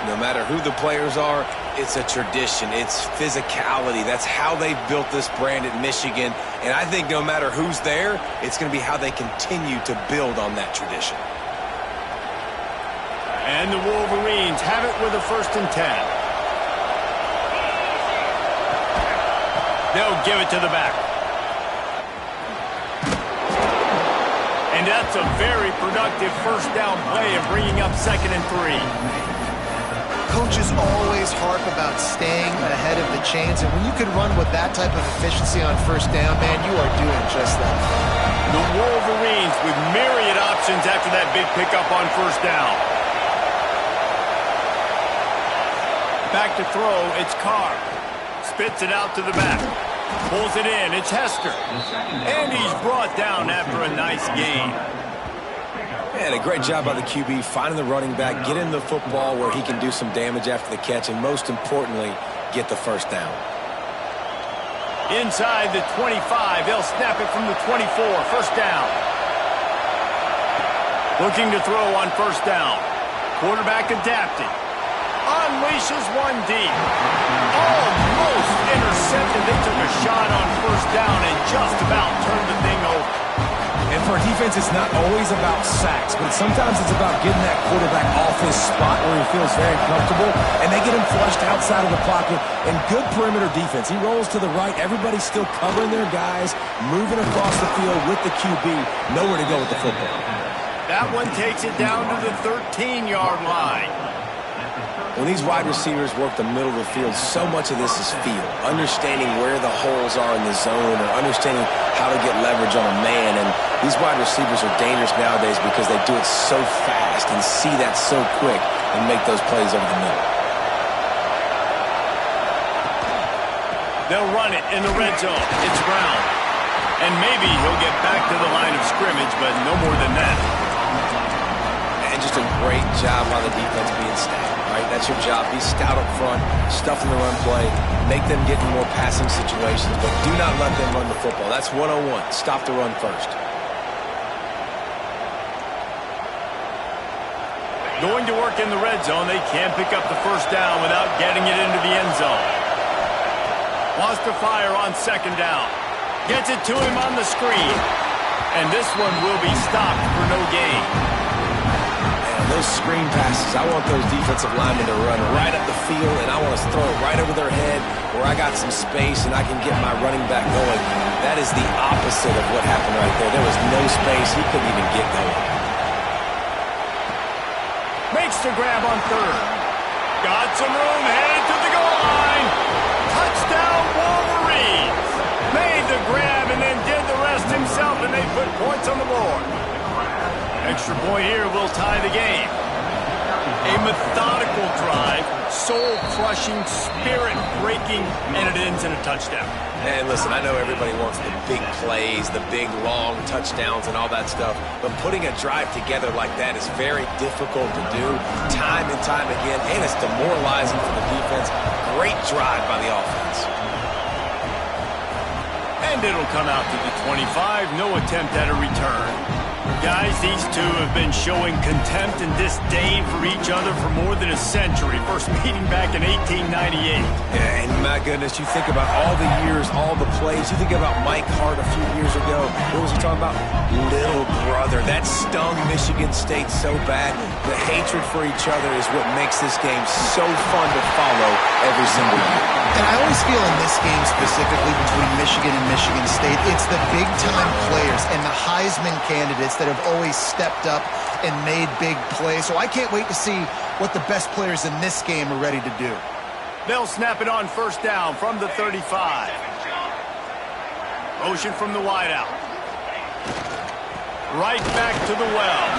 No matter who the players are, it's a tradition. It's physicality. That's how they built this brand at Michigan. And I think no matter who's there, it's going to be how they continue to build on that tradition. And the Wolverines have it with a 1st and 10. They'll give it to the back. And that's a very productive 1st down play of bringing up 2nd and 3. Coaches always harp about staying ahead of the chains, and when you can run with that type of efficiency on 1st down, man, you are doing just that. The Wolverines with myriad options after that big pickup on 1st down. Back to throw, it's Carr. Spits it out to the back. Pulls it in, it's Hester. And he's brought down after a nice gain. And a great job by the QB finding the running back, getting the football where he can do some damage after the catch, and most importantly, get the 1st down. Inside the 25, they'll snap it from the 24, 1st down. Looking to throw on 1st down. Quarterback adapting. Unleashes one deep. Almost intercepted. They took a shot on 1st down and just about turned the thing over. And for a defense, it's not always about sacks, but sometimes it's about getting that quarterback off his spot where he feels very comfortable, and they get him flushed outside of the pocket. And good perimeter defense. He rolls to the right. Everybody's still covering their guys, moving across the field with the QB. Nowhere to go with the football. That one takes it down to the 13-yard line. When these wide receivers work the middle of the field, so much of this is feel. Understanding where the holes are in the zone or understanding how to get leverage on a man. And these wide receivers are dangerous nowadays because they do it so fast and see that so quick and make those plays over the middle. They'll run it in the red zone. It's Brown. And maybe he'll get back to the line of scrimmage, but no more than that. And just a great job by the defense being stout. Right? That's your job. Be stout up front, stuff in the run play, make them get in more passing situations, but do not let them run the football. That's 101. Stop the run first. Going to work in the red zone. They can't pick up the 1st down without getting it into the end zone. Wants to fire on 2nd down. Gets it to him on the screen. And this one will be stopped for no gain. Those screen passes, I want those defensive linemen to run right up the field, and I want to throw it right over their head where I got some space and I can get my running back going. That is the opposite of what happened right there. There was no space. He couldn't even get going. Makes the grab on 3rd. Got some room, headed to the goal line. Touchdown, Wolverines. Made the grab and then did the rest himself, and they put points on the board. Extra point here will tie the game. A methodical drive, soul-crushing, spirit-breaking, and it ends in a touchdown. And listen, I know everybody wants the big plays, the big, long touchdowns and all that stuff, but putting a drive together like that is very difficult to do time and time again, and it's demoralizing for the defense. Great drive by the offense. And it'll come out to the 25. No attempt at a return. Guys, these two have been showing contempt and disdain for each other for more than a century. First meeting back in 1898. Yeah, and my goodness, you think about all the years, all the plays. You think about Mike Hart a few years ago. What was he talking about? Little brother. That stung Michigan State so bad. The hatred for each other is what makes this game so fun to follow every single year. And I always feel in this game specifically between Michigan and Michigan State, it's the big-time players and the Heisman candidates that have always stepped up and made big plays. So I can't wait to see what the best players in this game are ready to do. They'll snap it on 1st down from the 35. Motion from the wideout. Right back to the well.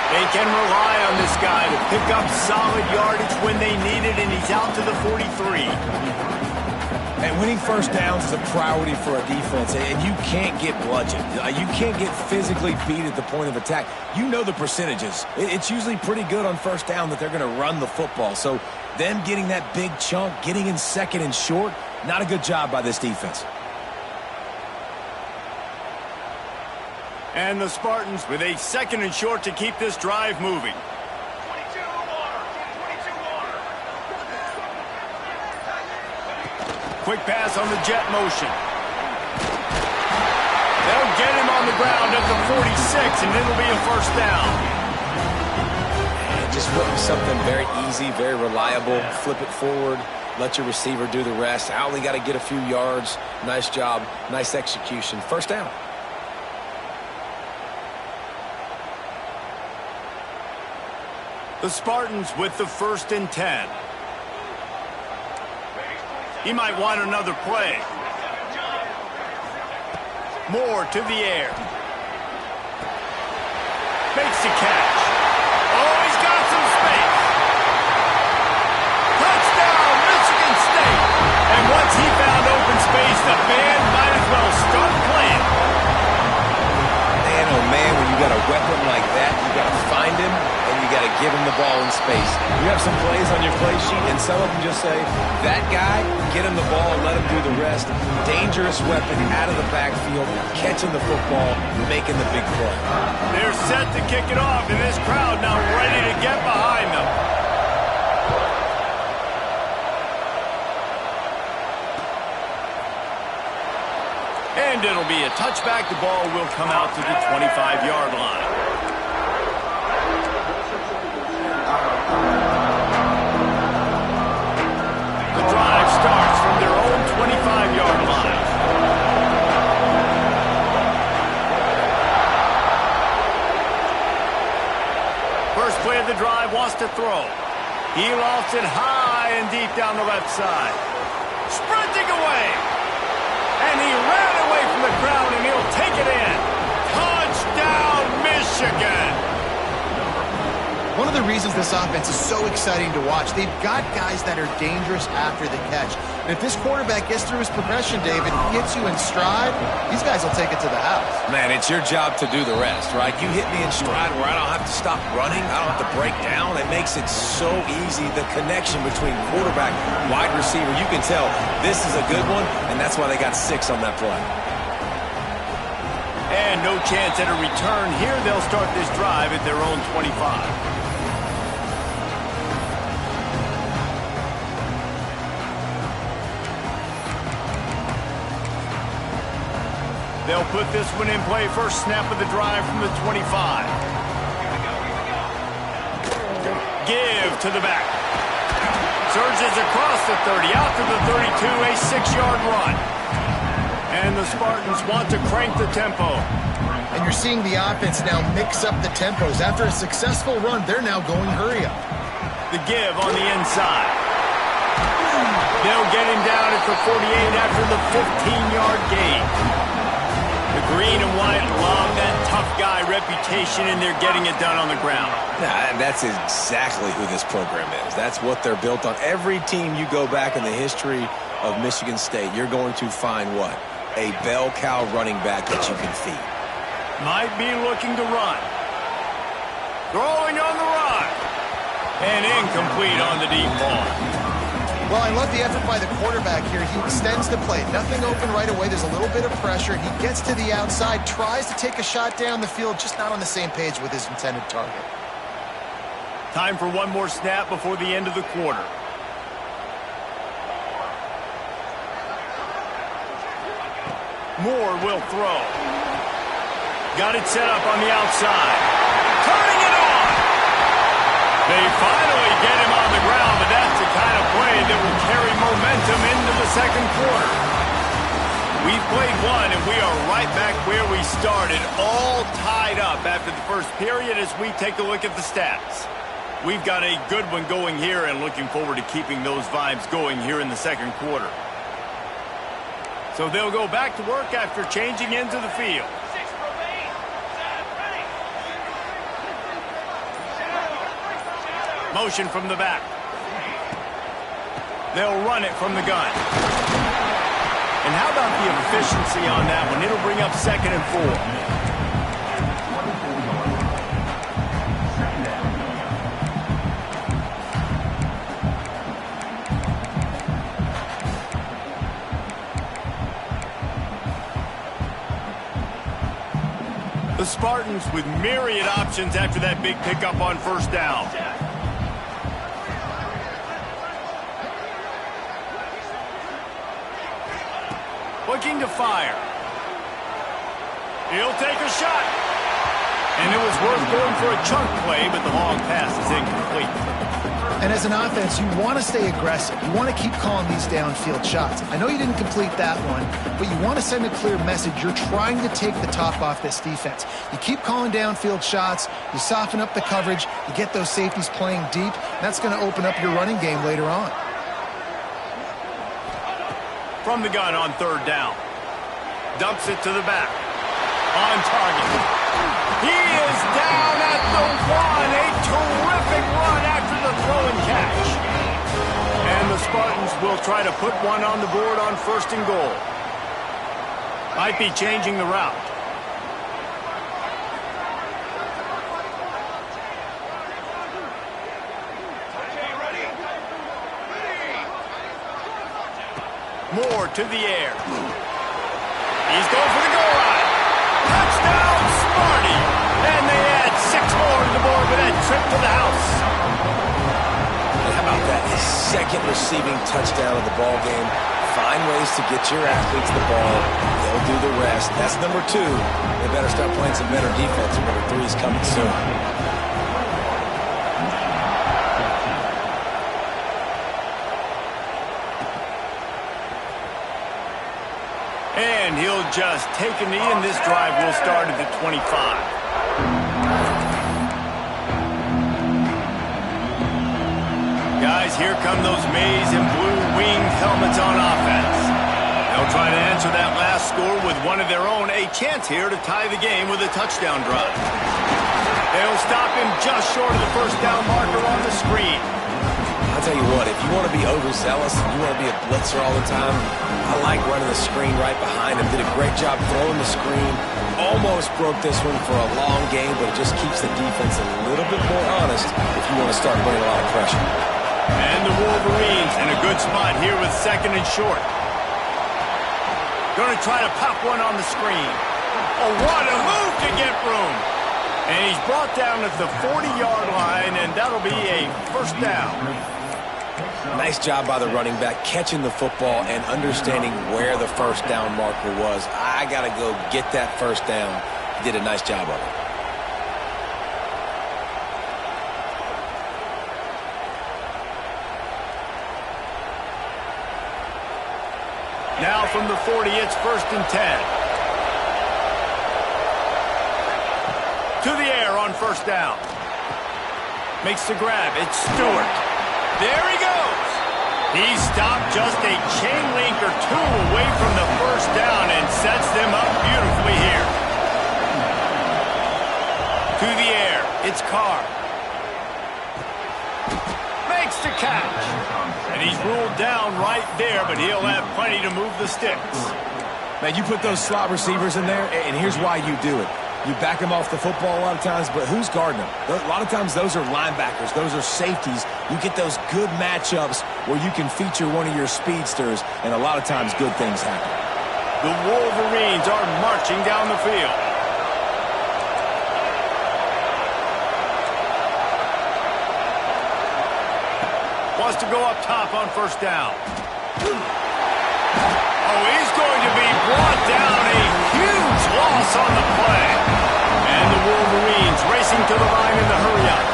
They can rely on this guy to pick up solid yardage when they need it, and he's out to the 43. And winning 1st downs is a priority for a defense, and you can't get bludgeoned. You can't get physically beat at the point of attack. You know the percentages. It's usually pretty good on 1st down that they're going to run the football. So them getting that big chunk, getting in 2nd and short, not a good job by this defense. And the Spartans with a 2nd and short to keep this drive moving. quick pass on the jet motion. They'll get him on the ground at the 46, and it'll be a first down. And just something very easy, very reliable. Flip it forward. Let your receiver do the rest. I only got to get a few yards. Nice job. Nice execution. First down. The Spartans with the 1st and 10. He might want another play. Moore to the air. Makes the catch. Oh, he's got some space. Touchdown, Michigan State. And once he found open space, the band might as well start playing. Man, oh man, when you got a weapon like that, you got to find him, and you got to give him the ball in space. You have some plays on your play sheet, and some of them just say, that guy, get him the ball, let him do the rest. Dangerous weapon out of the backfield, catching the football, making the big play. They're set to kick it off, and this crowd now ready to get behind them. And it'll be a touchback. The ball will come out to the 25-yard line. The drive starts from their own 25-yard line. First play of the drive, wants to throw. He lofts it high and deep down the left side. Sprinting away. And he ran away from the crowd, and he'll take it in. Touchdown, Michigan! One of the reasons this offense is so exciting to watch, they've got guys that are dangerous after the catch. And if this quarterback gets through his progression, David, gets you in stride, these guys will take it to the house. Man, it's your job to do the rest, right? You hit me in stride where I don't have to stop running. I don't have to break down. It makes it so easy. The connection between quarterback, wide receiver, you can tell this is a good one, and that's why they got 6 on that play. And no chance at a return here. They'll start this drive at their own 25. They'll put this one in play. First snap of the drive from the 25. Give to the back. Surges across the 30, out to the 32, a 6-yard run. And the Spartans want to crank the tempo. And you're seeing the offense now mix up the tempos. After a successful run, they're now going hurry up. The give on the inside. They'll get him down at the 48 after the 15-yard gain. The green and white love that tough guy reputation, and they're getting it done on the ground. That's exactly who this program is. That's what they're built on. Every team you go back in the history of Michigan State, you're going to find what? A bell cow running back that you can feed. Might be looking to run. Throwing on the run. And incomplete on the deep ball. Well, I love the effort by the quarterback here. He extends the play. Nothing open right away. There's a little bit of pressure. He gets to the outside, tries to take a shot down the field, just not on the same page with his intended target. Time for one more snap before the end of the quarter. Moore will throw. Got it set up on the outside. Turning it on. They finally get him on the ground, but that's the kind of play that will carry momentum into the second quarter. We've played one, and we are right back where we started, all tied up after the first period as we take a look at the stats. We've got a good one going here and looking forward to keeping those vibes going here in the second quarter. So they'll go back to work after changing into the field. Motion from the back. They'll run it from the gun. And how about the efficiency on that one? It'll bring up 2nd and 4. The Spartans with myriad options after that big pickup on first down. Looking to fire. He'll take a shot. And it was worth going for a chunk play, but the long pass is incomplete. And as an offense, you want to stay aggressive. You want to keep calling these downfield shots. I know you didn't complete that one, but you want to send a clear message. You're trying to take the top off this defense. You keep calling downfield shots. You soften up the coverage. You get those safeties playing deep. That's going to open up your running game later on. From the gun on third down. Dumps it to the back. On target. He is down at the one. A terrific run after the throw and catch. And the Spartans will try to put one on the board on first and goal. Might be changing the route. Moore to the air. He's going for the goal line. Touchdown, Sparty. And they add 6 more to the board with that trip to the house. And how about that? His second receiving touchdown of the ball game. Find ways to get your athletes the ball. They'll do the rest. That's number 2. They better start playing some better defense. Number 3 is coming soon. And he'll just take a knee, and this drive will start at the 25. Guys, here come those maize and blue winged helmets on offense. They'll try to answer that last score with one of their own. A chance here to tie the game with a touchdown drive. They'll stop him just short of the first down marker on the screen. I'll tell you what, if you want to be overzealous, if you want to be a blitzer all the time, I like running the screen right behind him. Did a great job throwing the screen. Almost broke this one for a long game, but it just keeps the defense a little bit more honest if you want to start putting a lot of pressure. And the Wolverines in a good spot here with second and short. Going to try to pop one on the screen. Oh, what a move to get room. And he's brought down at the 40-yard line, and that'll be a first down. Nice job by the running back, catching the football and understanding where the first down marker was. I got to go get that first down. He did a nice job of it. Now from the 40, it's first and 10. To the air on first down. Makes the grab. It's Stewart. There he goes. He stopped just a chain link or 2 away from the first down and sets them up beautifully here. To the air. It's Carr. Makes the catch. And he's ruled down right there, but he'll have plenty to move the sticks. Man, you put those slot receivers in there, and here's why you do it. You back them off the football a lot of times, but who's guarding them? A lot of times those are linebackers. Those are safeties. You get those good matchups where you can feature one of your speedsters, and a lot of times good things happen. The Wolverines are marching down the field. Wants to go up top on first down. Oh, he's going to be brought down. A huge loss on the play. And the Wolverines racing to the line in the hurry-up.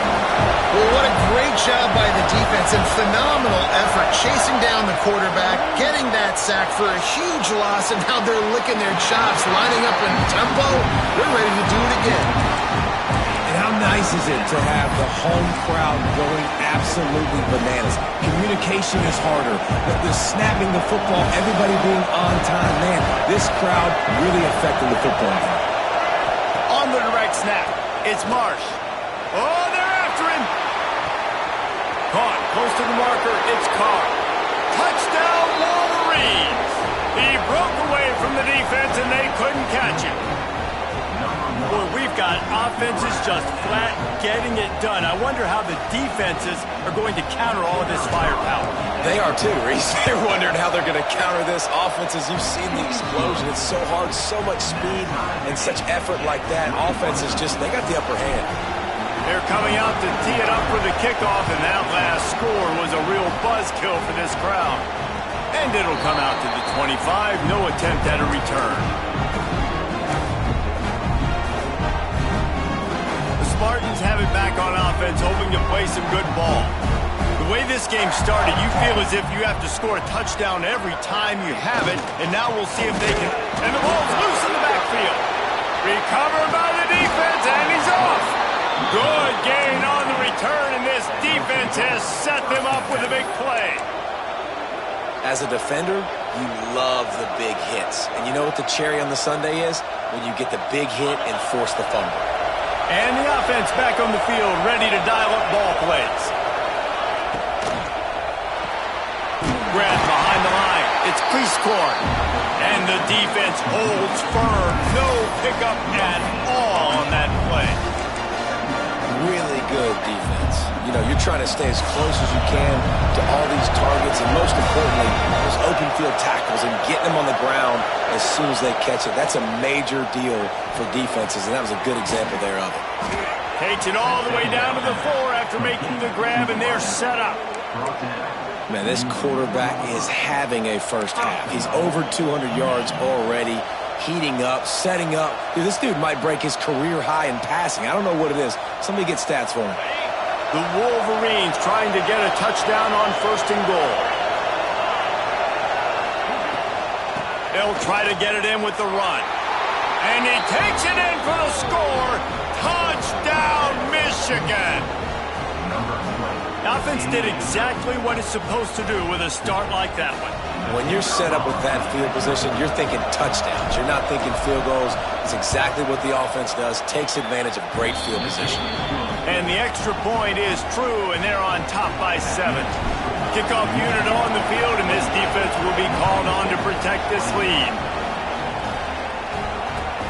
Well, what a great job by the defense and phenomenal effort chasing down the quarterback, getting that sack for a huge loss, and now they're licking their chops, lining up in tempo. They're ready to do it again. And how nice is it to have the home crowd going absolutely bananas? Communication is harder. The snapping the football, everybody being on time. Man, this crowd really affected the football game. On the direct snap, it's Marsh. Oh, they're after him. Caught close to the marker, it's Carr. Touchdown, Wolverines. He broke away from the defense, and they couldn't catch him. Boy, we've got offenses just flat getting it done. I wonder how the defenses are going to counter all of this firepower. They are too, Reese. They're wondering how they're going to counter this. Offenses, you've seen the explosion. It's so hard, so much speed, and such effort like that. Offenses just, they got the upper hand. They're coming out to tee it up for the kickoff, and that last score was a real buzzkill for this crowd. And it'll come out to the 25. No attempt at a return. The Spartans have it back on offense, hoping to play some good ball. The way this game started, you feel as if you have to score a touchdown every time you have it, and now we'll see if they can. And the ball's loose in the backfield. Recovered by the defense, and he's off. Good gain on the return, and this defense has set them up with a big play. As a defender, you love the big hits. And you know what the cherry on the sundae is? When you get the big hit and force the fumble. And the offense back on the field, ready to dial up ball plays. Grab behind the line. It's Cleescorn. And the defense holds firm. No pickup at all on that play. Really good defense. You know, you're trying to stay as close as you can to all these targets, and most importantly, those open field tackles and getting them on the ground as soon as they catch it. That's a major deal for defenses, and that was a good example there of it. Takes it all the way down to the 4 after making the grab, and they're set up. Man, this quarterback is having a first half. He's over 200 yards already, heating up, setting up. Dude, this dude might break his career high in passing. I don't know what it is. Somebody get stats for him. The Wolverines trying to get a touchdown on 1st and goal. They'll try to get it in with the run. And he takes it in for the score. Touchdown, Michigan. Offense did exactly what it's supposed to do with a start like that one. When you're set up with that field position, you're thinking touchdowns. You're not thinking field goals. It's exactly what the offense does. Takes advantage of great field position. And the extra point is true, and they're on top by 7. Kickoff unit on the field, and this defense will be called on to protect this lead.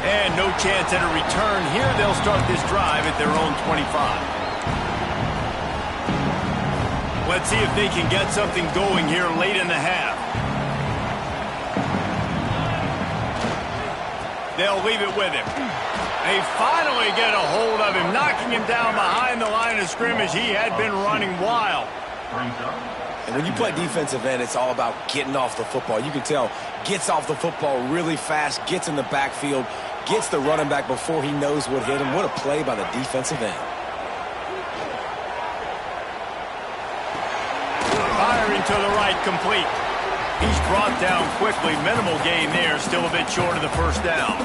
And no chance at a return here. They'll start this drive at their own 25. Let's see if they can get something going here late in the half. They'll leave it with him. They finally get a hold of him, knocking him down behind the line of scrimmage. He had been running wild. And when you play defensive end, it's all about getting off the football. You can tell, gets off the football really fast, gets in the backfield, gets the running back before he knows what hit him. What a play by the defensive end. Firing to the right, complete. He's brought down quickly. Minimal gain there, still a bit short of the first down.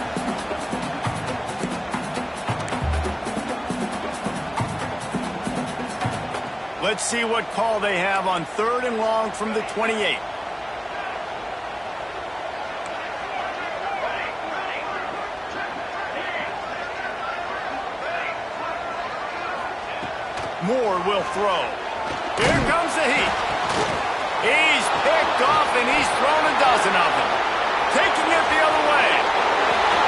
Let's see what call they have on 3rd and long from the 28. Moore will throw. Here comes the heat. He's picked off, and he's thrown a dozen of them. Taking it the other way.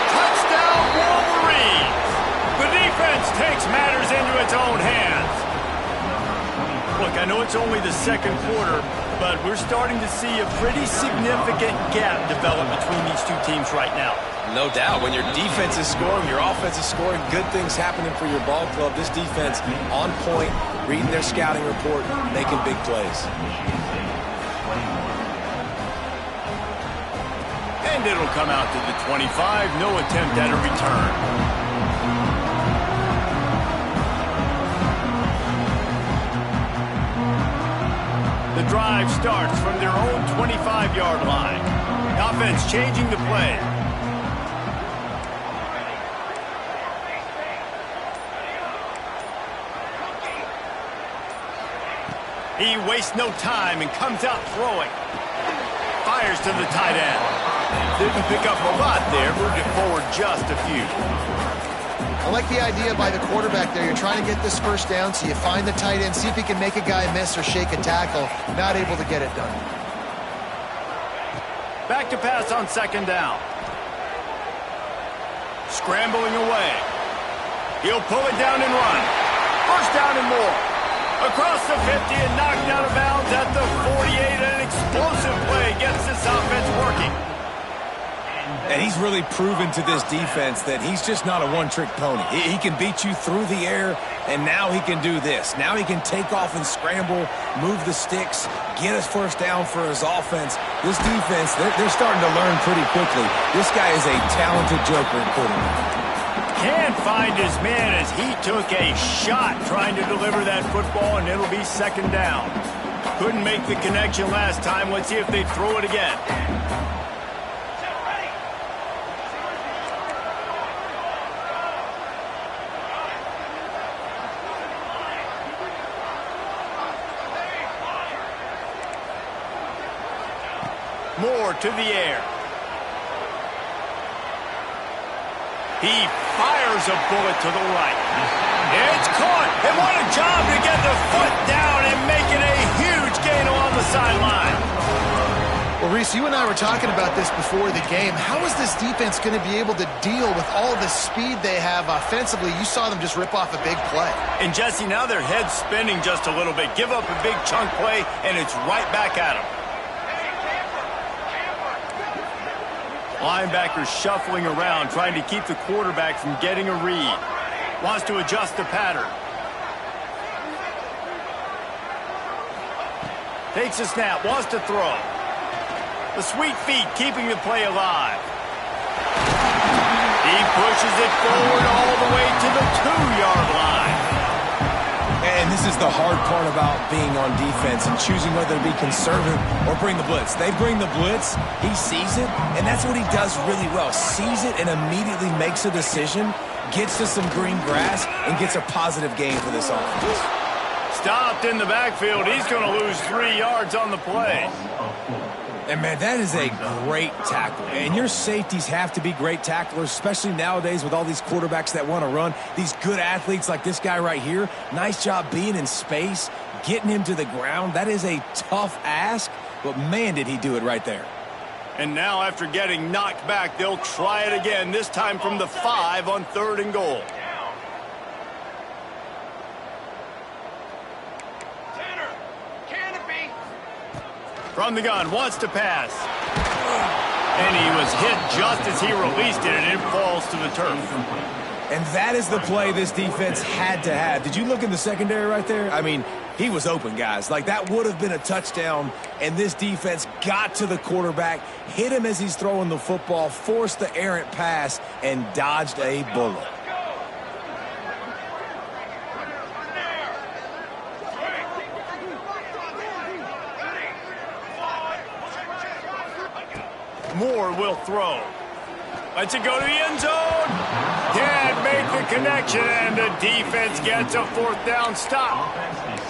Touchdown, Wolverines. The defense takes matters into its own hands. Look, I know it's only the 2nd quarter, but we're starting to see a pretty significant gap develop between these two teams right now. No doubt. When your defense is scoring, your offense is scoring, good things happening for your ball club. This defense on point, reading their scouting report, making big plays. And it'll come out to the 25. No attempt at a return. The drive starts from their own 25-yard line. The offense changing the play. He wastes no time and comes out throwing. Fires to the tight end. Didn't pick up a lot there. Moved it forward just a few. I like the idea by the quarterback there. You're trying to get this first down, so you find the tight end, see if he can make a guy miss or shake a tackle. Not able to get it done. Back to pass on 2nd down. Scrambling away. He'll pull it down and run. First down and more. Across the 50 and knocked out of bounds at the 48. An explosive play gets this offense working. And he's really proven to this defense that he's just not a one-trick pony. He can beat you through the air, and now he can do this. Now he can take off and scramble, move the sticks, get us first down for his offense. This defense, they're starting to learn pretty quickly. This guy is a talented joker at quarterback. Can't find his man as he took a shot trying to deliver that football, and it'll be second down. Couldn't make the connection last time. Let's see if they throw it again. Moore to the air. He fires a bullet to the right. It's caught. And what a job to get the foot down and make it a huge gain along the sideline. Well, Reese, you and I were talking about this before the game. How is this defense going to be able to deal with all the speed they have offensively? You saw them just rip off a big play. And, Jesse, now their head's spinning just a little bit. Give up a big chunk play, and it's right back at them. Linebacker shuffling around, trying to keep the quarterback from getting a read. Wants to adjust the pattern. Takes a snap, wants to throw. The sweet feet keeping the play alive. He pushes it forward all the way to the 2-yard line. And this is the hard part about being on defense and choosing whether to be conservative or bring the blitz. They bring the blitz, he sees it, and that's what he does really well. Sees it and immediately makes a decision, gets to some green grass, and gets a positive gain for this offense. Stopped in the backfield. He's going to lose 3 yards on the play. And, man, that is a great tackle. And your safeties have to be great tacklers, especially nowadays with all these quarterbacks that want to run. These good athletes like this guy right here. Nice job being in space, getting him to the ground. That is a tough ask, but, man, did he do it right there. And now after getting knocked back, they'll try it again, this time from the 5 on 3rd and goal. From the gun, wants to pass. And he was hit just as he released it, and it falls to the turf. And that is the play this defense had to have. Did you look in the secondary right there? I mean, he was open, guys. Like, that would have been a touchdown, and this defense got to the quarterback, hit him as he's throwing the football, forced the errant pass, and dodged a bullet. Moore will throw. Lets it go to the end zone. Can't make the connection, and the defense gets a 4th down stop.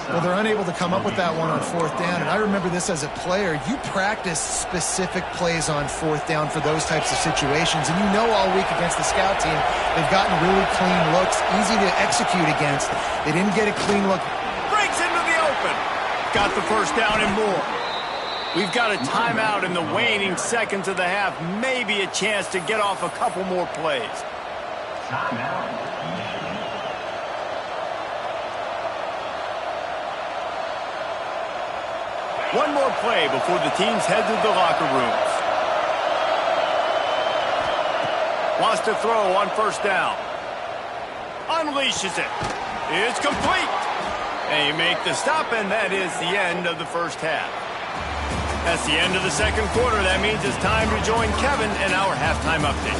Well, they're unable to come up with that one on 4th down, and I remember this as a player. You practice specific plays on 4th down for those types of situations, and you know all week against the scout team, they've gotten really clean looks, easy to execute against. They didn't get a clean look. Breaks into the open. Got the 1st down and more. We've got a timeout in the waning seconds of the half. Maybe a chance to get off a couple more plays. One more play before the teams head to the locker rooms. Wants to throw on 1st down. Unleashes it. It's complete. They make the stop, and that is the end of the 1st half. That's the end of the 2nd quarter. That means it's time to join Kevin in our halftime update.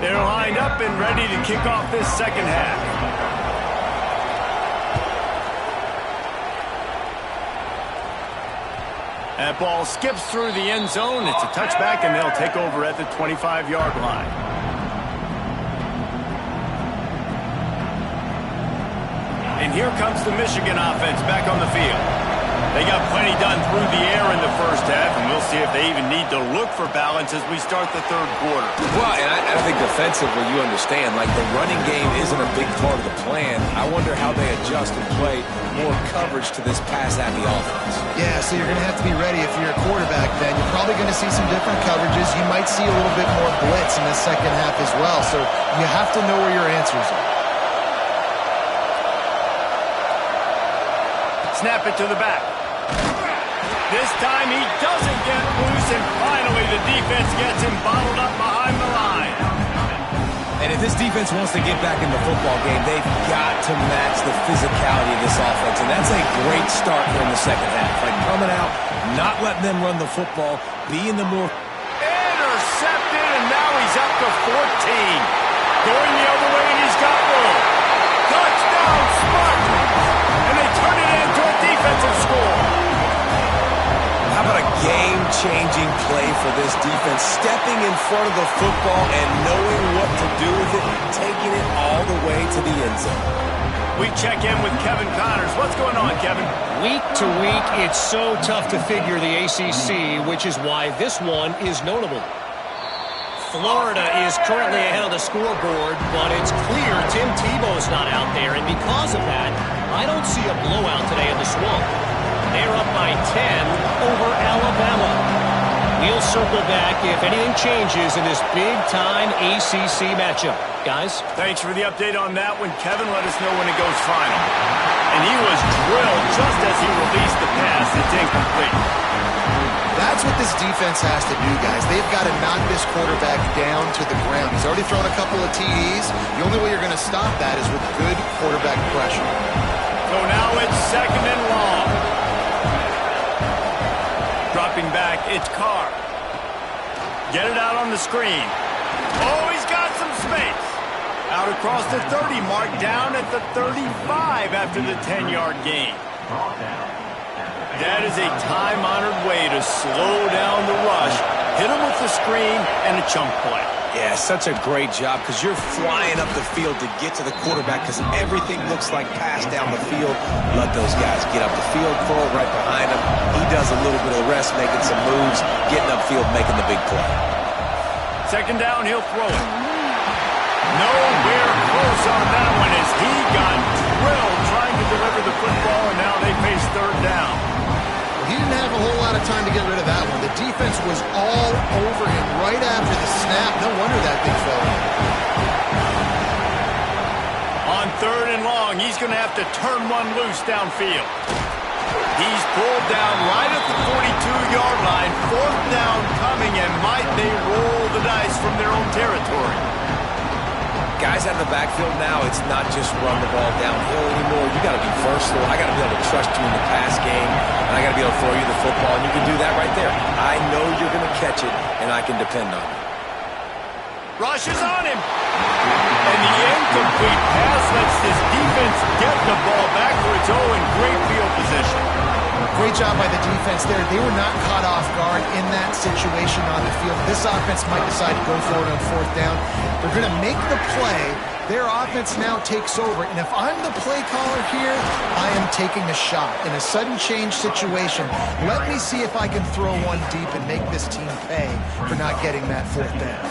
They're lined up and ready to kick off this 2nd half. That ball skips through the end zone. It's a touchback, and they'll take over at the 25-yard line. And here comes the Michigan offense back on the field. They got plenty done through the air in the first half, and we'll see if they even need to look for balance as we start the third quarter. Well, and I think defensively, you understand, like the running game isn't a big part of the plan. I wonder how they adjust and play more coverage to this pass-happy offense. Yeah, so you're going to have to be ready if you're a quarterback then. You're probably going to see some different coverages. You might see a little bit more blitz in the second half as well. So you have to know where your answers are. Snap it to the back. This time he doesn't get loose, and finally the defense gets him bottled up behind the line. And if this defense wants to get back in the football game, they've got to match the physicality of this offense. And that's a great start here in the second half. Like coming out, not letting them run the football, being the more... Intercepted, and now he's up to 14. Going the other way, and he's got room. Touchdown, Spartans! And they turn it into a defensive score. How about a game-changing play for this defense? Stepping in front of the football and knowing what to do with it, taking it all the way to the end zone. We check in with Kevin Connors. What's going on, Kevin? Week to week, it's so tough to figure the ACC, which is why this one is notable. Florida is currently ahead of the scoreboard, but it's clear Tim Tebow's not out there, and because of that, I don't see a blowout today in the Swamp. They're up by 10 over Alabama. We'll circle back if anything changes in this big-time ACC matchup. Guys? Thanks for the update on that one. Kevin, let us know when it goes final. And he was drilled just as he released the pass. It's incomplete. That's what this defense has to do, guys. They've got to knock this quarterback down to the ground. He's already thrown a couple of TDs. The only way you're going to stop that is with good quarterback pressure. So now it's second and long. Dropping back, it's Carr. Get it out on the screen. Oh, he's got some space. Out across the 30 mark, down at the 35 after the 10-yard gain. That is a time-honored way to slow down the rush, hit him with the screen, and a chunk play. Yeah, such a great job because you're flying up the field to get to the quarterback because everything looks like pass down the field. Let those guys get up the field, throw it right behind him. He does a little bit of the rest, making some moves, getting upfield, making the big play. Second down, he'll throw it. Nowhere close on that one as he got drilled trying to deliver the football, and now they face third down. He didn't have a whole lot of time to get rid of that one. The defense was all over him right after the snap. No wonder that thing fell in. On third and long, he's going to have to turn one loose downfield. He's pulled down right at the 42-yard line. Fourth down coming, and might they roll the dice from their own territory? Guys out of the backfield now, it's not just run the ball downhill anymore. You got to be versatile. I got to be able to trust you in the pass game, and I got to be able to throw you the football, and you can do that right there. I know you're going to catch it, and I can depend on it. Rush is on him. And the incomplete pass lets this defense get the ball back for its own great field position. Great job by the defense there. They were not caught off guard in that situation on the field. This offense might decide to go for it on fourth down. They're going to make the play. Their offense now takes over. And if I'm the play caller here, I am taking a shot. In a sudden change situation, let me see if I can throw one deep and make this team pay for not getting that fourth down.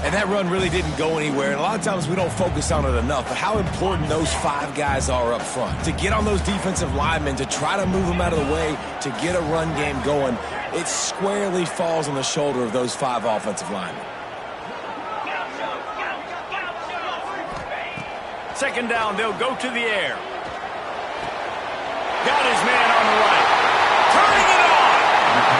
And that run really didn't go anywhere. And a lot of times we don't focus on it enough. But how important those five guys are up front. To get on those defensive linemen, to try to move them out of the way, to get a run game going, it squarely falls on the shoulder of those five offensive linemen. Second down, they'll go to the air. Got his man on the right. Turning it on.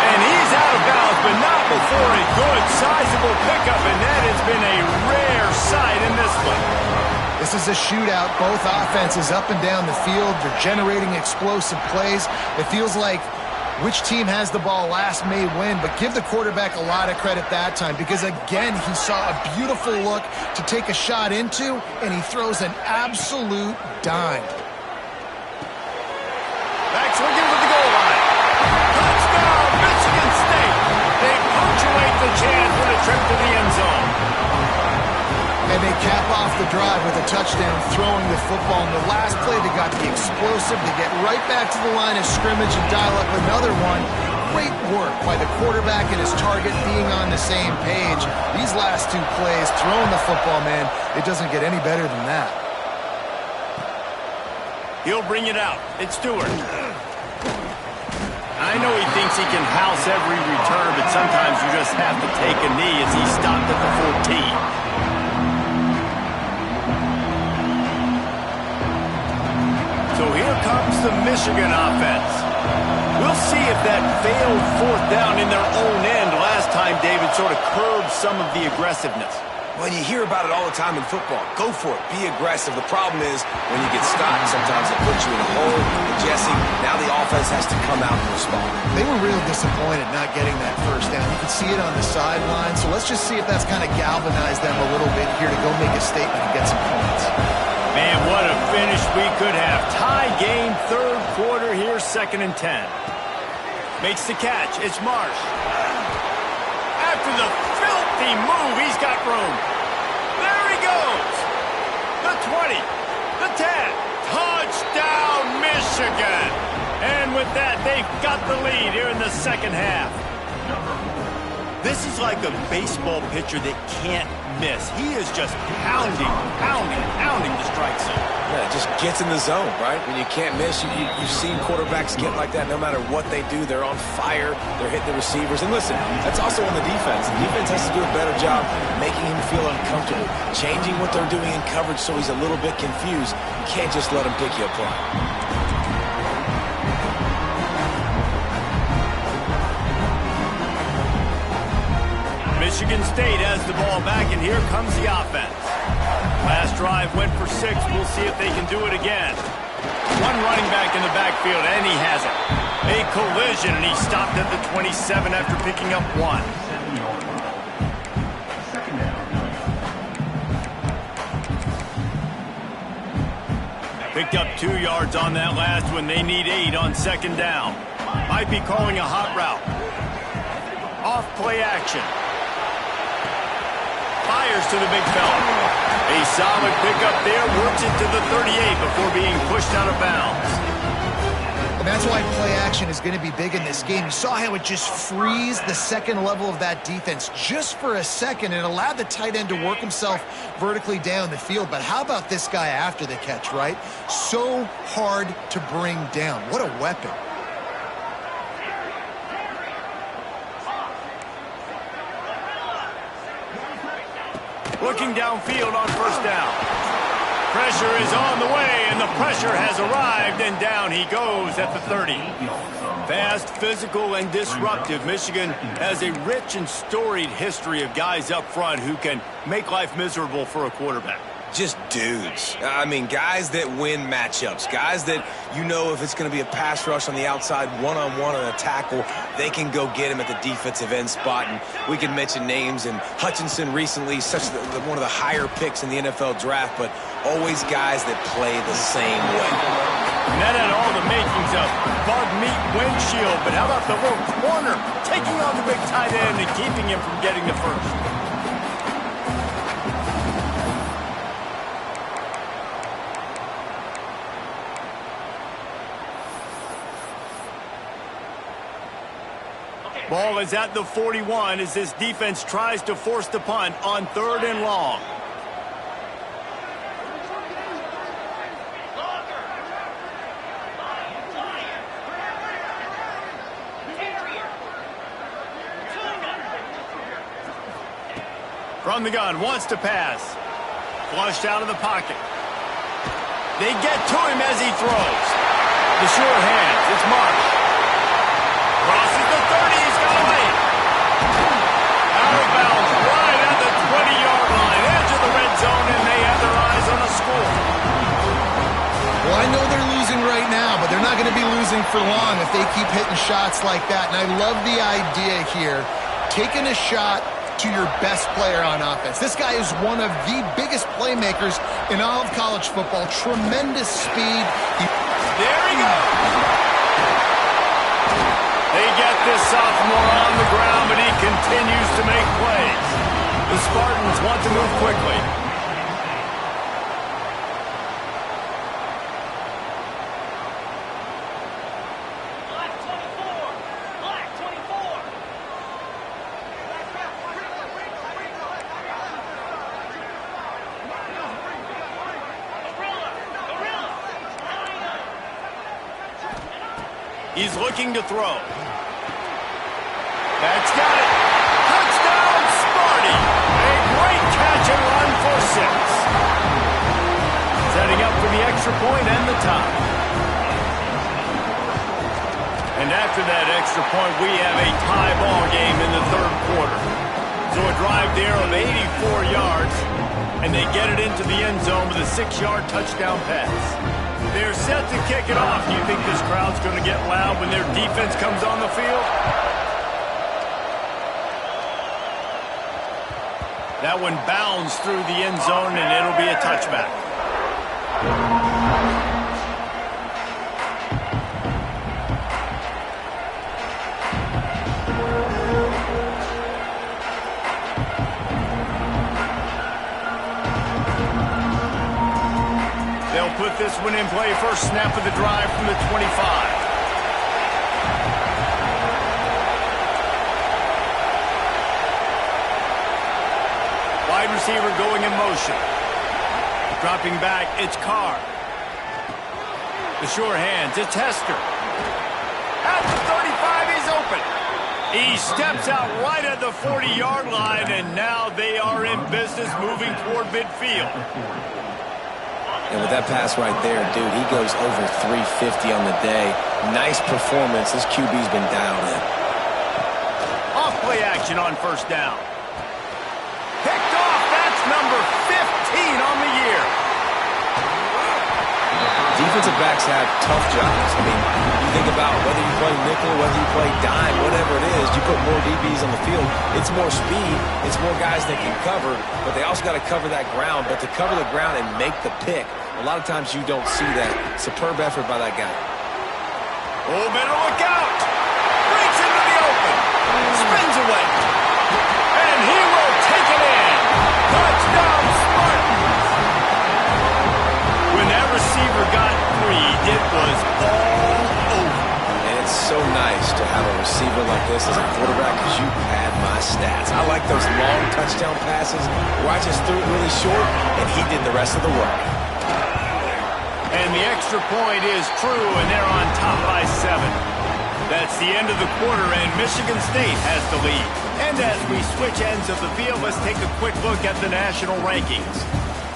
And he's out of bounds, but not before a good, sizable pickup, and that has been a rare sight in this one. This is a shootout. Both offenses up and down the field. They're generating explosive plays. It feels like which team has the ball last may win, but give the quarterback a lot of credit that time because, again, he saw a beautiful look to take a shot into, and he throws an absolute dime. Back swinging with the goal line. Touchdown, Michigan State. They punctuate the chance with a trip to the end zone. And And they cap off the drive with a touchdown throwing the football. In the last play, they got the explosive to get right back to the line of scrimmage and dial up another one. Great work by the quarterback and his target being on the same page. These last two plays, throwing the football, man, it doesn't get any better than that. He'll bring it out. It's Stewart. I know he thinks he can house every return, but sometimes you just have to take a knee as he stopped at the 14. So here comes the Michigan offense. We'll see if that failed fourth down in their own end last time David sort of curbed some of the aggressiveness. Well, you hear about it all the time in football. Go for it. Be aggressive. The problem is when you get stopped, sometimes it puts you in a hole. And Jesse, now the offense has to come out and respond. They were real disappointed not getting that first down. You can see it on the sideline. So let's just see if that's kind of galvanized them a little bit here to go make a statement and get some points. Man, what a finish we could have. Tie game, third quarter here, 2nd and 10. Makes the catch. It's Marsh. After the filthy move, he's got room. There he goes. The 20, the 10. Touchdown, Michigan. And with that, they've got the lead here in the second half. This is like a baseball pitcher that can't miss. He is just pounding the strike zone. Yeah, it just gets in the zone, right? When you can't miss, you've seen quarterbacks get like that no matter what they do. They're on fire. They're hitting the receivers. And listen, that's also on the defense. The defense has to do a better job making him feel uncomfortable, changing what they're doing in coverage so he's a little bit confused. You can't just let him pick you apart. Michigan State has the ball back, and here comes the offense. Last drive went for 6. We'll see if they can do it again. One running back in the backfield, and he has it. A collision, and he stopped at the 27 after picking up 1. Picked up 2 yards on that last one. They need 8 on 2nd down. Might be calling a hot route. Off play action. Fires to the big fella. A solid pickup there, works it to the 38 before being pushed out of bounds. And that's why play action is going to be big in this game. You saw how it just frees the second level of that defense just for a second and allowed the tight end to work himself vertically down the field. But how about this guy after the catch, right? So hard to bring down. What a weapon. Looking downfield on 1st down. Pressure is on the way, and the pressure has arrived, and down he goes at the 30. Fast, physical, and disruptive, Michigan has a rich and storied history of guys up front who can make life miserable for a quarterback. Just dudes. I mean, guys that win matchups. Guys that, you know, if it's going to be a pass rush on the outside, one-on-one on a tackle, they can go get him at the defensive end spot. And we can mention names. And Hutchinson recently, one of the higher picks in the NFL draft, but always guys that play the same way. And that had all the makings of bug meat windshield. But how about the little corner taking on the big tight end and keeping him from getting the first? Ball is at the 41 as this defense tries to force the punt on 3rd and long. From the gun, wants to pass. Flushed out of the pocket. They get to him as he throws. The sure hands, it's Marsh. Crosses the 30, he's got away. Out of bounds, right at the 20-yard line, edge of the red zone, and they have their eyes on a score. Well, I know they're losing right now, but they're not going to be losing for long if they keep hitting shots like that. And I love the idea here, taking a shot to your best player on offense. This guy is one of the biggest playmakers in all of college football. Tremendous speed. There he goes. They get this sophomore on the ground, but he continues to make plays. The Spartans want to move quickly. He's looking to throw. That's got it. Touchdown, Sparty. A great catch and run for 6. Setting up for the extra point and the tie. And after that extra point, we have a tie ball game in the third quarter. So a drive there of 84 yards, and they get it into the end zone with a 6-yard touchdown pass. They're set to kick it off. Do you think this crowd's going to get loud when their defense comes on the field? That one bounds through the end zone, and it'll be a touchback. They'll put this one in play. First snap of the drive from the 25. Wide receiver going in motion. Dropping back, it's Carr. The sure hands, it's Hester. At the 35, he's open. He steps out right at the 40-yard line, and now they are in business moving toward midfield. And with that pass right there, dude, he goes over 350 on the day. Nice performance. This QB's been dialed in. Off play action on first down. Picked off. That's number 15 on the year. Defensive backs have tough jobs. I mean, you think about whether you play nickel, whether you play dime, whatever it is, you put more DBs on the field. It's more speed. It's more guys that can cover, but they also got to cover that ground. But to cover the ground and make the pick, a lot of times you don't see that. Superb effort by that guy. Oh, better look out. Breaks into the open. Spins away. And he will take it in. Touchdown, Spartans. When that receiver got free, it was all over. And it's so nice to have a receiver like this as a quarterback because you had my stats. I like those long touchdown passes where I just threw it really short and he did the rest of the work. And the extra point is true, and they're on top by 7. That's the end of the quarter, and Michigan State has the lead. And as we switch ends of the field, let's take a quick look at the national rankings.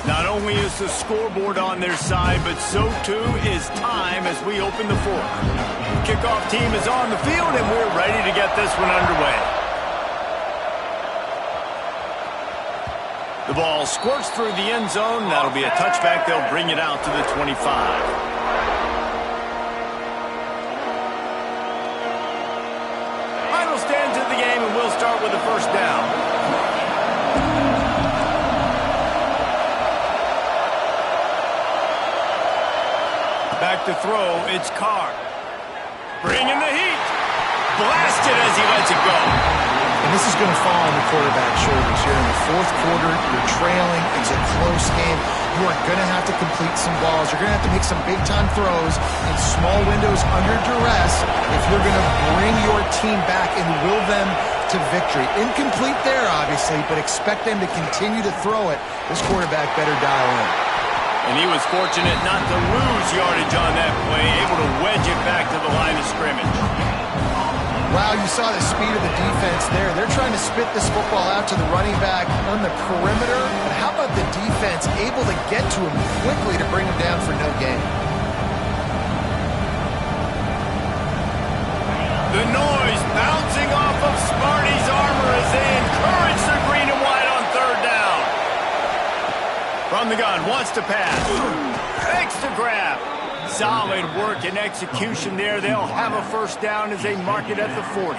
Not only is the scoreboard on their side, but so too is time as we open the fourth. Kickoff team is on the field, and we're ready to get this one underway. The ball squirts through the end zone. That'll be a touchback. They'll bring it out to the 25. Final stands of the game, and we'll start with the first down. Back to throw, it's Carr. Bringing the heat. Blasted as he lets it go. And this is going to fall on the quarterback's shoulders here in the fourth quarter. You're trailing. It's a close game. You are going to have to complete some balls. You're going to have to make some big-time throws in small windows under duress if you're going to bring your team back and will them to victory. Incomplete there, obviously, but expect them to continue to throw it. This quarterback better dial in. And he was fortunate not to lose yardage on that play, able to wedge it back to the line of scrimmage. Wow, you saw the speed of the defense there. They're trying to spit this football out to the running back on the perimeter. But how about the defense able to get to him quickly to bring him down for no gain? The noise bouncing off of Sparty's armor as they encourage the green and white on third down. From the gun, wants to pass. Makes the grab. Solid work and execution there. They'll have a first down as they mark it at the 40.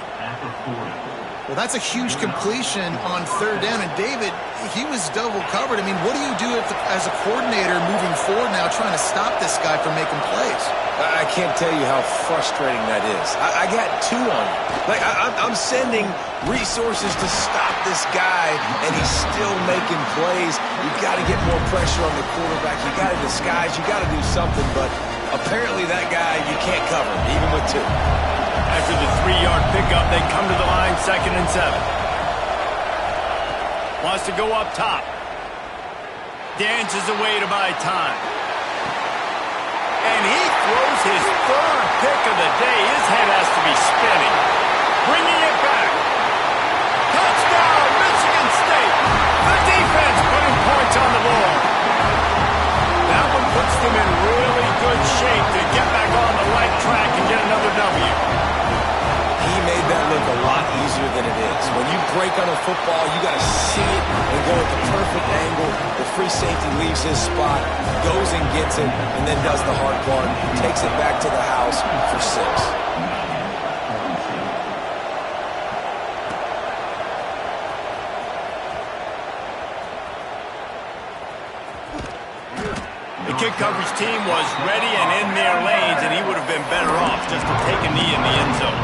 Well, that's a huge completion on third down. And David, he was double covered. I mean, what do you do as a coordinator moving forward now trying to stop this guy from making plays? I can't tell you how frustrating that is. I got 2 on him. Like, I'm sending resources to stop this guy, and he's still making plays. You've got to get more pressure on the quarterback. You got to disguise. You got to do something, but apparently that guy you can't cover, even with 2. After the 3-yard pickup, they come to the line, 2nd and 7. Wants to go up top. Dances away to buy time. And he throws his third pick of the day. His head has to be spinning. Bringing it back. Touchdown, Michigan State. The defense putting points on the board. That one puts them in really good shape to get back on the right track and get another W. He made that look a lot easier than it is. When you break on a football, you got to see it and go at the perfect angle. The free safety leaves his spot, goes and gets it, and then does the hard part, takes it back to the house for 6. The kick coverage team was ready and in their lanes, and he would have been better off just to take a knee in the end zone.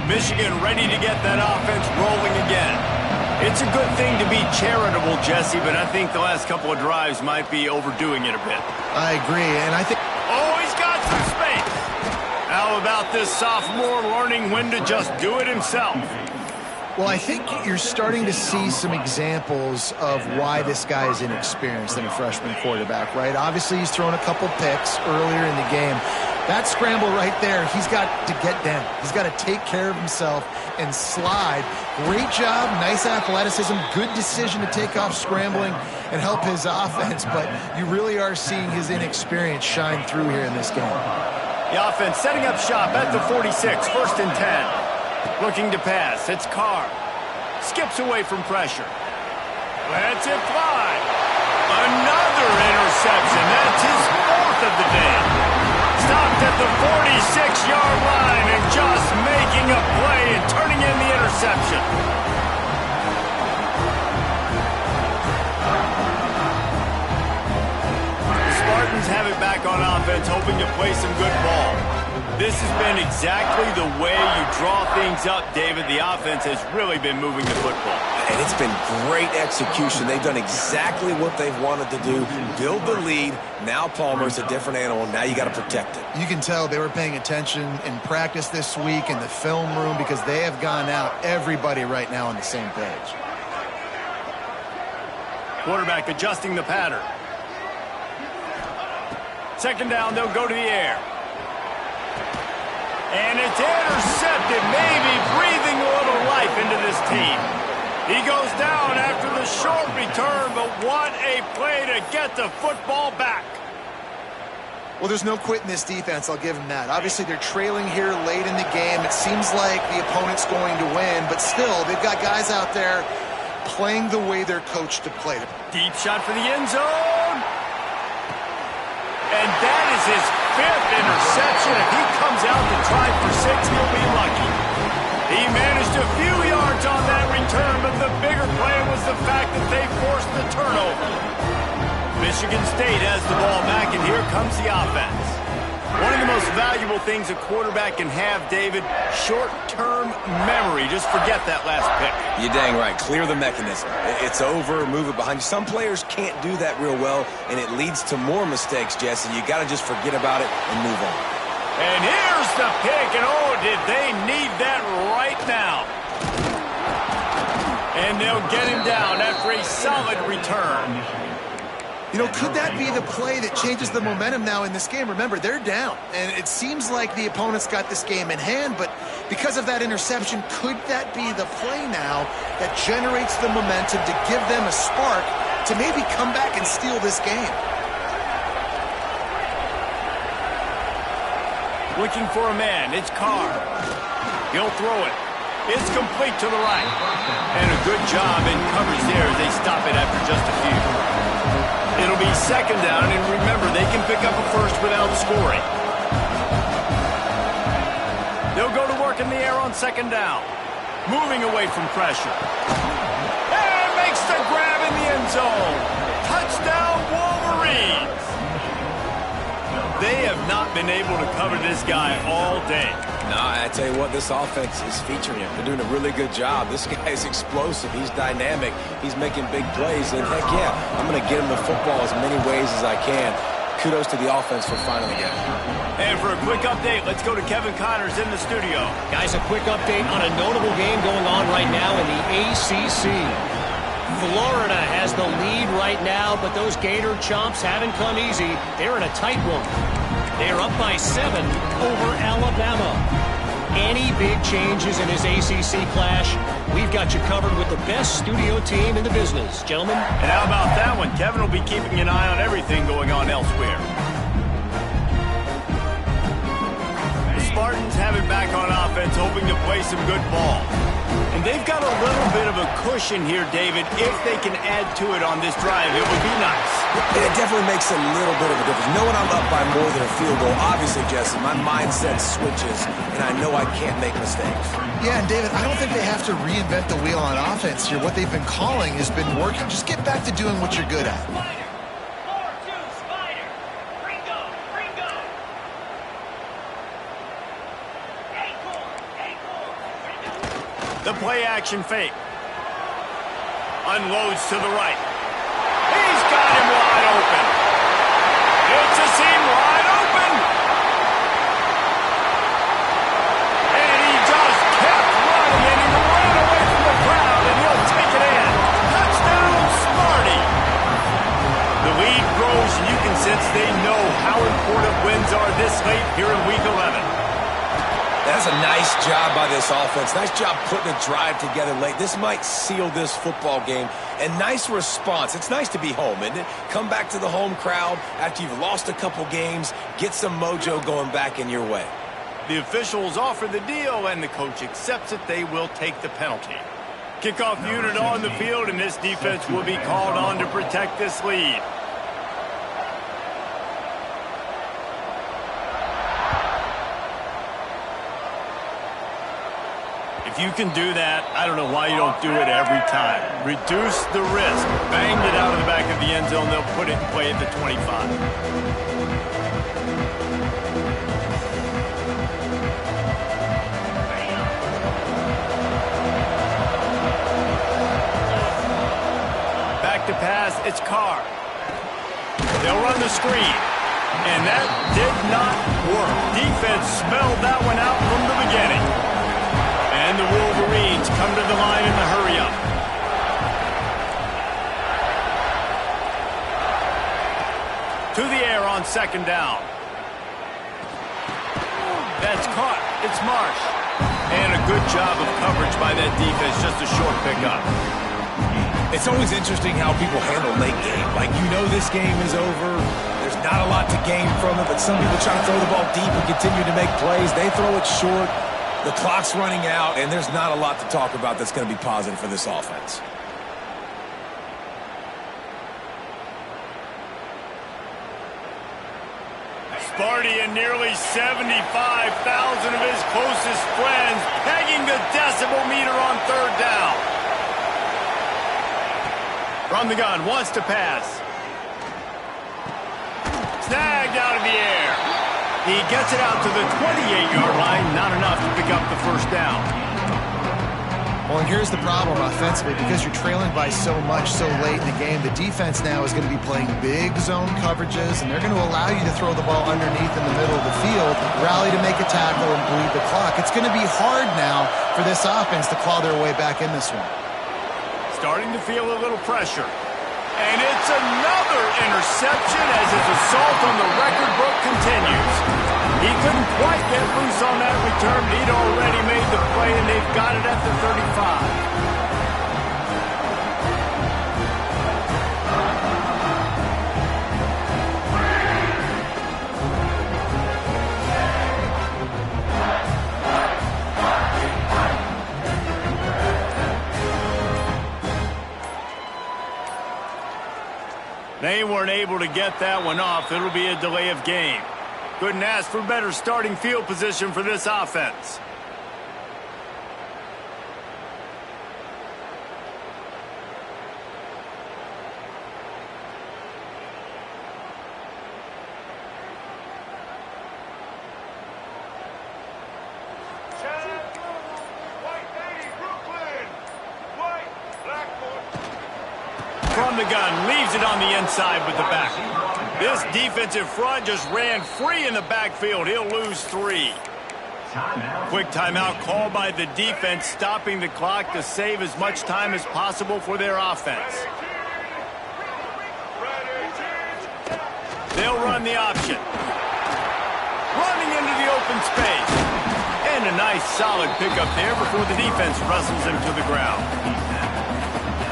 Michigan ready to get that offense rolling again. It's a good thing to be charitable, Jesse, but I think the last couple of drives might be overdoing it a bit. I agree, and I think... Oh, he's got some space. How about this sophomore learning when to just do it himself? Well, I think you're starting to see some examples of why this guy is inexperienced than a freshman quarterback, right? Obviously, he's thrown a couple picks earlier in the game. That scramble right there, he's got to get down. He's got to take care of himself and slide. Great job, nice athleticism, good decision to take off scrambling and help his offense, but you really are seeing his inexperience shine through here in this game. The offense setting up shop at the 46, 1st and 10. Looking to pass, it's Carr. Skips away from pressure. Lets it fly. Another interception. That's his 4th of the day. Stopped at the 46-yard line and just making a play and turning in the interception. The Spartans have it back on offense, hoping to play some good ball. This has been exactly the way you draw things up, David. The offense has really been moving the football. And it's been great execution. They've done exactly what they've wanted to do. Build the lead. Now Palmer's a different animal. Now you got to protect it. You can tell they were paying attention in practice this week in the film room because they have gone out, everybody right now on the same page. Quarterback adjusting the pattern. 2nd down, they'll go to the air. And it's intercepted, maybe breathing a little life into this team. He goes down after the short return, but what a play to get the football back. Well, there's no quit in this defense, I'll give them that. Obviously, they're trailing here late in the game. It seems like the opponent's going to win, but still, they've got guys out there playing the way they're coached to play. Deep shot for the end zone. And that is his 5th interception. If he comes out to try for 6, he'll be lucky. He managed a few yards on that return, but the bigger play was the fact that they forced the turnover. Michigan State has the ball back, and here comes the offense. One of the most valuable things a quarterback can have, David, short-term memory. Just forget that last pick. You're dang right. Clear the mechanism. It's over. Move it behind you. Some players can't do that real well, and it leads to more mistakes, Jesse. You got to just forget about it and move on. And here's the pick, and oh, did they need that right now. And they'll get him down after a solid return. You know, could that be the play that changes the momentum now in this game? Remember, they're down, and it seems like the opponent's got this game in hand, but because of that interception, could that be the play now that generates the momentum to give them a spark to maybe come back and steal this game? Looking for a man, it's Carr. He'll throw it. It's complete to the right. And a good job in coverage there as they stop it after just a few. It'll be 2nd down, and remember, they can pick up a first without scoring. They'll go to work in the air on 2nd down. Moving away from pressure. And makes the grab in the end zone. Touchdown, Wolverines! They have not been able to cover this guy all day. No, I tell you what, this offense is featuring him. They're doing a really good job. This guy's explosive. He's dynamic. He's making big plays. And heck yeah, I'm going to get him the football as many ways as I can. kudos to the offense for finally getting it. And for a quick update, let's go to Kevin Connors in the studio. Guys, a quick update on a notable game going on right now in the ACC. Florida has the lead right now, but those Gator Chomps haven't come easy. They're in a tight one. They're up by 7 over Alabama. Any big changes in this ACC clash, we've got you covered with the best studio team in the business. Gentlemen? And how about that one? Kevin will be keeping an eye on everything going on elsewhere. The Spartans have it back on offense, hoping to play some good ball. And they've got a little bit of a cushion here, David. If they can add to it on this drive, it would be nice. It definitely makes a little bit of a difference. Knowing I'm up by more than a field goal, obviously, Jesse, my mindset switches, and I know I can't make mistakes. Yeah, and David, I don't think they have to reinvent the wheel on offense here. What they've been calling has been working. Just get back to doing what you're good at. The play-action fake. Unloads to the right. He's got him wide open. It's a seam wide open. And he just kept running, and he ran away from the crowd, and he'll take it in. Touchdown, Sparty. The lead grows, and you can sense they know how important wins are this late here in Week 11. That's a nice job by this offense. Nice job putting a drive together late. This might seal this football game. And nice response. It's nice to be home, isn't it? Come back to the home crowd after you've lost a couple games. Get some mojo going back in your way. The officials offer the deal, and the coach accepts it. They will take the penalty. Kickoff unit on the field, and this defense will be called on to protect this lead. If you can do that, I don't know why you don't do it every time. Reduce the risk. Banged it out of the back of the end zone. They'll put it in play at the 25. Back to pass. It's Carr. They'll run the screen. And that did not work. Defense smelled that one out from the beginning. And the Wolverines come to the line in the hurry-up. To the air on second down. That's caught. It's Marsh. And a good job of coverage by that defense. Just a short pickup. It's always interesting how people handle late game. Like, you know this game is over. There's not a lot to gain from it, but some people try to throw the ball deep and continue to make plays. They throw it short. The clock's running out, and there's not a lot to talk about that's going to be positive for this offense. Sparty and nearly 75,000 of his closest friends pegging the decibel meter on third down. From the gun, wants to pass. Snagged out of the air. He gets it out to the 28-yard line, not enough to pick up the first down. Well, and here's the problem offensively. Because you're trailing by so much so late in the game, the defense now is going to be playing big zone coverages, and they're going to allow you to throw the ball underneath in the middle of the field, rally to make a tackle, and bleed the clock. It's going to be hard now for this offense to claw their way back in this one. Starting to feel a little pressure. And it's another interception as his assault on the record book continues. He couldn't quite get loose on that return, but he'd already made the play, and they've got it at the 35. They weren't able to get that one off. It'll be a delay of game. Couldn't ask for better starting field position for this offense. From the gun, leaves it on the inside with the back. This defensive front just ran free in the backfield. He'll lose 3. Quick timeout called by the defense, stopping the clock to save as much time as possible for their offense. They'll run the option. Running into the open space. And a nice solid pickup there before the defense wrestles him to the ground.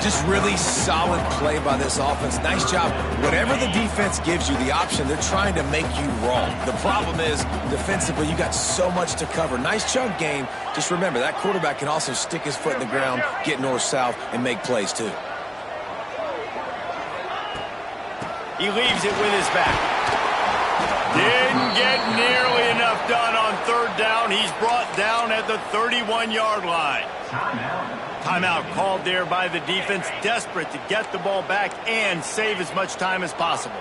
Just really solid play by this offense. Nice job. Whatever the defense gives you, the option, they're trying to make you wrong. The problem is, defensively, you got so much to cover. Nice chunk gain. Just remember, that quarterback can also stick his foot in the ground, get north-south, and make plays too. He leaves it with his back. Didn't get nearly enough done on 3rd down. He's brought down at the 31-yard line. Timeout called there by the defense, desperate to get the ball back and save as much time as possible.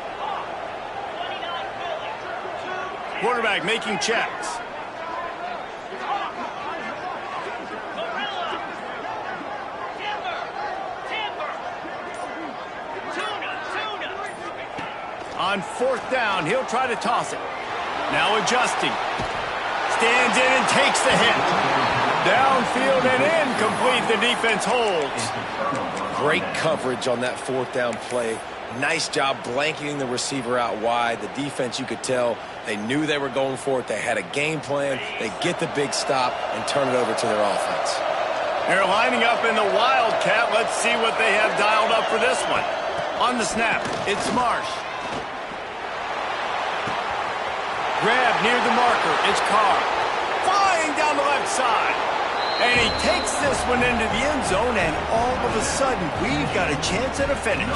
Quarterback making checks. On 4th down, he'll try to toss it. Now adjusting. Stands in and takes the hit. Downfield and incomplete. The defense holds. Great coverage on that 4th down play. Nice job blanketing the receiver out wide. The defense, you could tell, they knew they were going for it. They had a game plan. They get the big stop and turn it over to their offense. They're lining up in the Wildcat. Let's see what they have dialed up for this one. On the snap, it's Marsh. Grab near the marker. It's Carr. Flying down the left side. And he takes this one into the end zone, and all of a sudden, we've got a chance at a finish.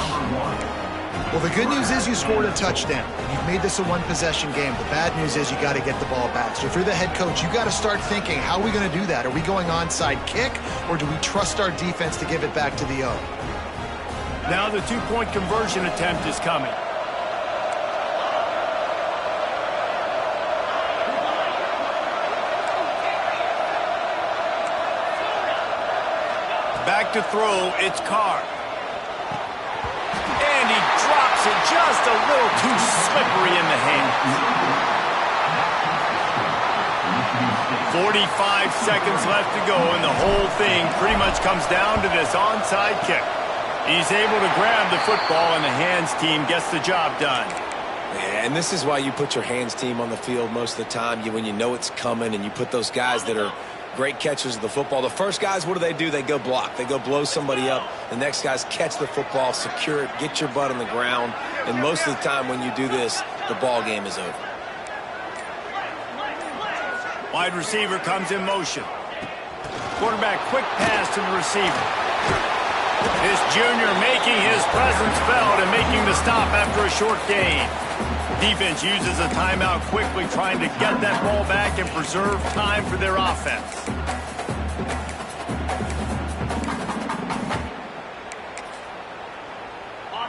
Well, the good news is you scored a touchdown. You've made this a one-possession game. The bad news is you got to get the ball back. So if you're the head coach, you got to start thinking, how are we going to do that? Are we going onside kick, or do we trust our defense to give it back to the O? Now the 2-point conversion attempt is coming. Back to throw, it's Carr. And he drops it just a little too slippery in the hands. 45 seconds left to go, and the whole thing pretty much comes down to this onside kick. He's able to grab the football, and the hands team gets the job done. And this is why you put your hands team on the field most of the time, when you know it's coming, and you put those guys that are great catchers of the football. The first guys, what do? They go block. They go blow somebody up. The next guys catch the football, secure it, get your butt on the ground. And most of the time when you do this, the ball game is over. Wide receiver comes in motion. Quarterback quick pass to the receiver. This junior making his presence felt and making the stop after a short gain. Defense uses a timeout quickly, trying to get that ball back and preserve time for their offense.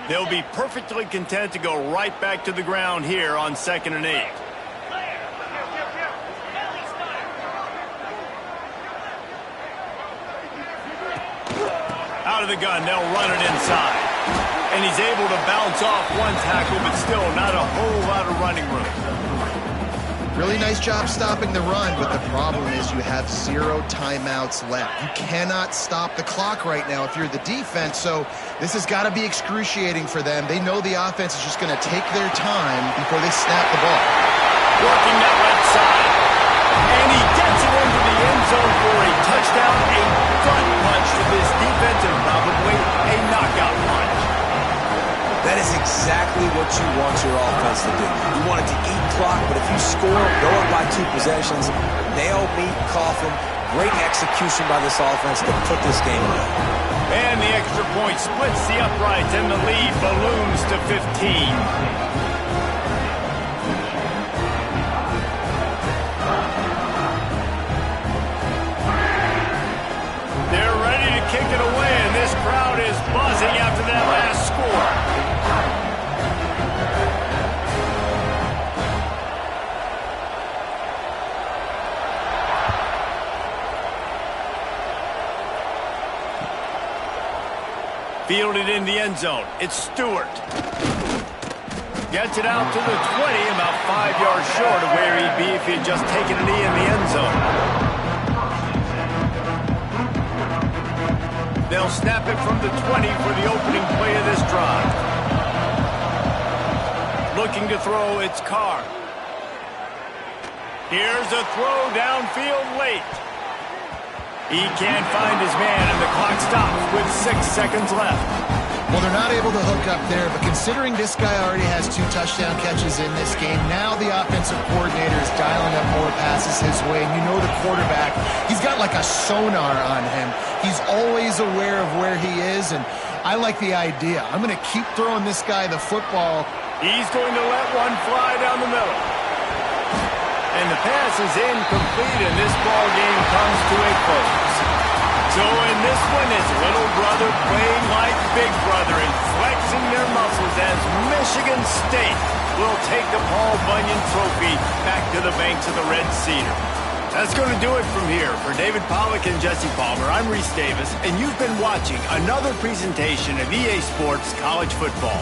They'll be perfectly content to go right back to the ground here on 2nd and 8. Out of the gun, they'll run it inside. And he's able to bounce off one tackle, but still not a whole lot of running room. Really nice job stopping the run, but the problem is you have 0 timeouts left. You cannot stop the clock right now if you're the defense, so this has got to be excruciating for them. They know the offense is just going to take their time before they snap the ball. Working that left side. And he gets it into the end zone for a touchdown, a front punch for this defense, and probably a knockout punch. That is exactly what you want your offense to do. You want it to eat clock, but if you score, go up by 2 possessions, nail, meet, coffin. Great execution by this offense to put this game away. And the extra point splits the uprights, and the lead balloons to 15. They're ready to kick it away, and this crowd is buzzing after that last score. Fielded in the end zone. It's Stewart. Gets it out to the 20, about 5 yards short of where he'd be if he had just taken a knee in the end zone. They'll snap it from the 20 for the opening play of this drive. Looking to throw, it's Carr. Here's a throw downfield late. He can't find his man, and the clock stops with 6 seconds left. Well, they're not able to hook up there, but considering this guy already has 2 touchdown catches in this game, now the offensive coordinator is dialing up more passes his way, and you know the quarterback, he's got like a sonar on him. He's always aware of where he is, and I like the idea. I'm going to keep throwing this guy the football. He's going to let one fly down the middle. And the pass is incomplete, and this ball game comes to a close. So in this one, it's little brother playing like big brother and flexing their muscles as Michigan State will take the Paul Bunyan Trophy back to the banks of the Red Cedar. That's going to do it from here. For David Pollack and Jesse Palmer, I'm Reese Davis, and you've been watching another presentation of EA Sports College Football.